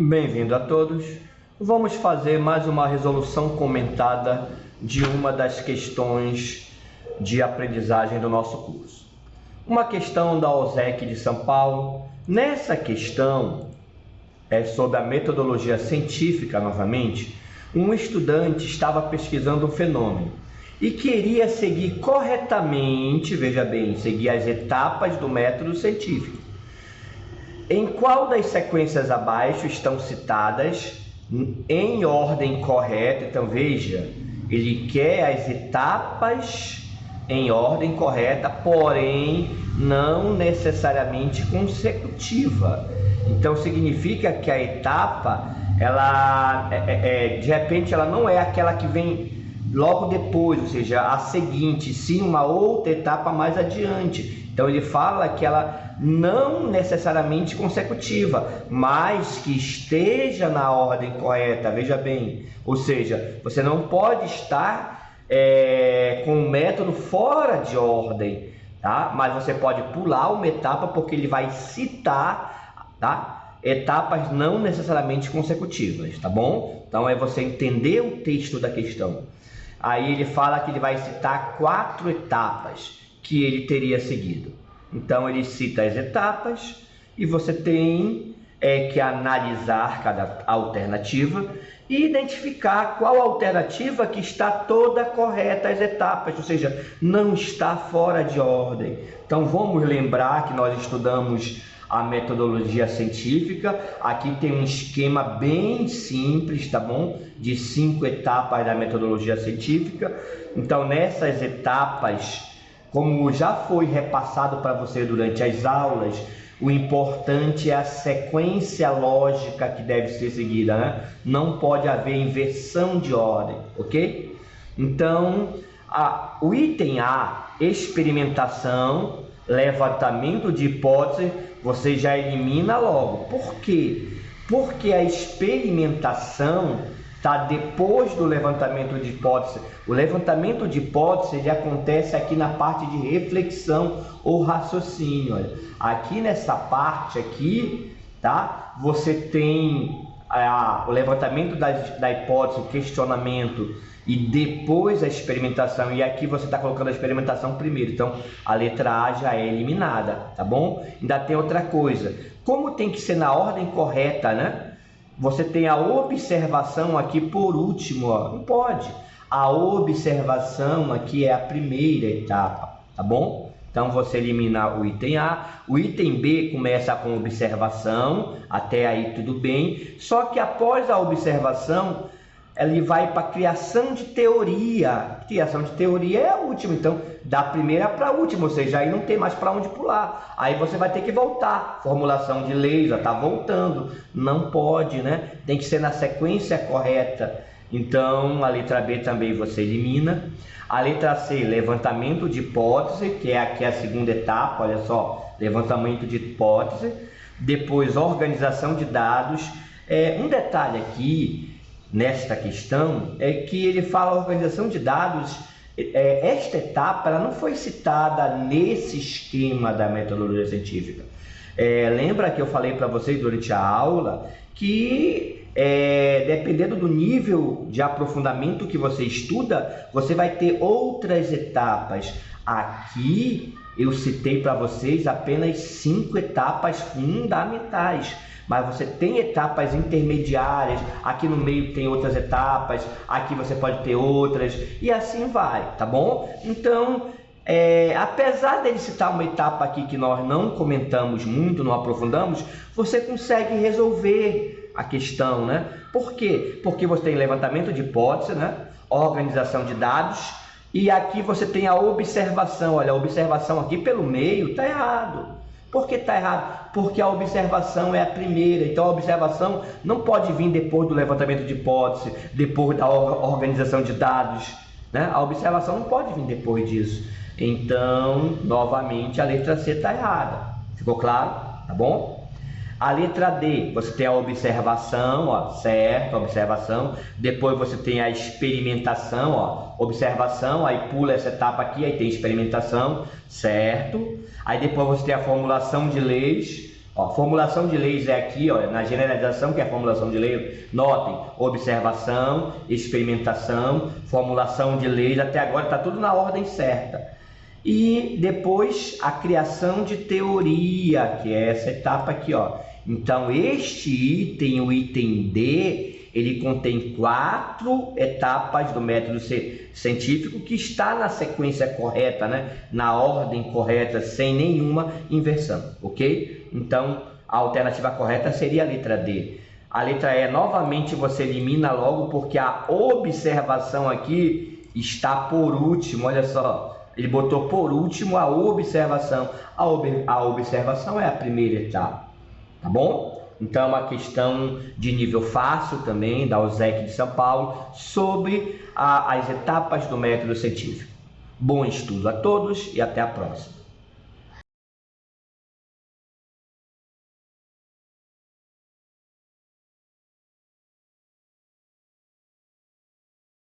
Bem-vindo a todos. Vamos fazer mais uma resolução comentada de uma das questões de aprendizagem do nosso curso. Uma questão da OSEC de São Paulo. Nessa questão, é sobre a metodologia científica novamente. Um estudante estava pesquisando um fenômeno e queria seguir corretamente, veja bem, seguir as etapas do método científico. Em qual das sequências abaixo estão citadas em ordem correta? Então veja, ele quer as etapas em ordem correta, porém não necessariamente consecutiva. Então significa que a etapa, ela de repente ela não é aquela que vem logo depois, ou seja, a seguinte, sim uma outra etapa mais adiante. Então ele fala que ela não necessariamente consecutiva, mas que esteja na ordem correta, veja bem. Ou seja, você não pode estar com o método fora de ordem, tá? Mas você pode pular uma etapa porque ele vai citar, tá? Etapas não necessariamente consecutivas, tá bom? Então é você entender o texto da questão. Aí ele fala que ele vai citar 4 etapas que ele teria seguido. Então ele cita as etapas e você tem que analisar cada alternativa e identificar qual alternativa que está toda correta as etapas, ou seja, não está fora de ordem. Então vamos lembrar que nós estudamos a metodologia científica. Aqui tem um esquema bem simples, tá bom? De 5 etapas da metodologia científica. Então nessas etapas, como já foi repassado para você durante as aulas, o importante é a sequência lógica que deve ser seguida, né? Não pode haver inversão de ordem, ok? Então, o item A, experimentação, levantamento de hipótese, você já elimina logo. Por quê? Porque a experimentação está depois do levantamento de hipótese. O levantamento de hipótese ele acontece aqui na parte de reflexão ou raciocínio. Olha. Aqui nessa parte aqui, tá? Você tem o levantamento da hipótese, o questionamento e depois a experimentação. E aqui você está colocando a experimentação primeiro. Então a letra A já é eliminada, tá bom? Ainda tem outra coisa. Como tem que ser na ordem correta, né? Você tem a observação aqui por último, ó. Não pode. A observação aqui é a primeira etapa, tá bom? Então você elimina o item A. O item B começa com observação, até aí tudo bem. Só que após a observação, ele vai para criação de teoria. Criação de teoria é a última, então da primeira para a última, ou seja, aí não tem mais para onde pular. Aí você vai ter que voltar. Formulação de lei já está voltando. Não pode, né? Tem que ser na sequência correta. Então a letra B também você elimina. A letra C, levantamento de hipótese, que é aqui a segunda etapa, olha só, levantamento de hipótese. Depois organização de dados. Um detalhe aqui nesta questão é que ele fala organização de dados. Esta etapa ela não foi citada nesse esquema da metodologia científica. Lembra que eu falei para vocês durante a aula que dependendo do nível de aprofundamento que você estuda, você vai ter outras etapas. Aqui eu citei para vocês apenas 5 etapas fundamentais. Mas você tem etapas intermediárias, aqui no meio tem outras etapas, aqui você pode ter outras, e assim vai, tá bom? Então, apesar dele citar uma etapa aqui que nós não comentamos muito, não aprofundamos, você consegue resolver a questão, né? Por quê? Porque você tem levantamento de hipótese, né? Organização de dados, e aqui você tem a observação. Olha, a observação aqui pelo meio está errado. Por que está errado? Porque a observação é a primeira. Então a observação não pode vir depois do levantamento de hipótese, depois da organização de dados, né? A observação não pode vir depois disso. Então, novamente, a letra C está errada. Ficou claro? Tá bom? A letra D, você tem a observação, ó, certo, observação. Depois você tem a experimentação, ó, observação, aí pula essa etapa aqui, aí tem experimentação, certo. Aí depois você tem a formulação de leis, Ó, formulação de leis é aqui, ó, na generalização, que é a formulação de lei. Notem, observação, experimentação, formulação de leis, até agora está tudo na ordem certa. E depois a criação de teoria, que é essa etapa aqui, ó. Então, este item, o item D, ele contém 4 etapas do método científico que está na sequência correta, né? Na ordem correta, sem nenhuma inversão, ok? Então, a alternativa correta seria a letra D. A letra E, novamente, você elimina logo, porque a observação aqui está por último, olha só. Ele botou por último a observação. A observação é a primeira etapa, tá bom? Então, é uma questão de nível fácil também, da USEC de São Paulo, sobre as etapas do método científico. Bom estudo a todos e até a próxima.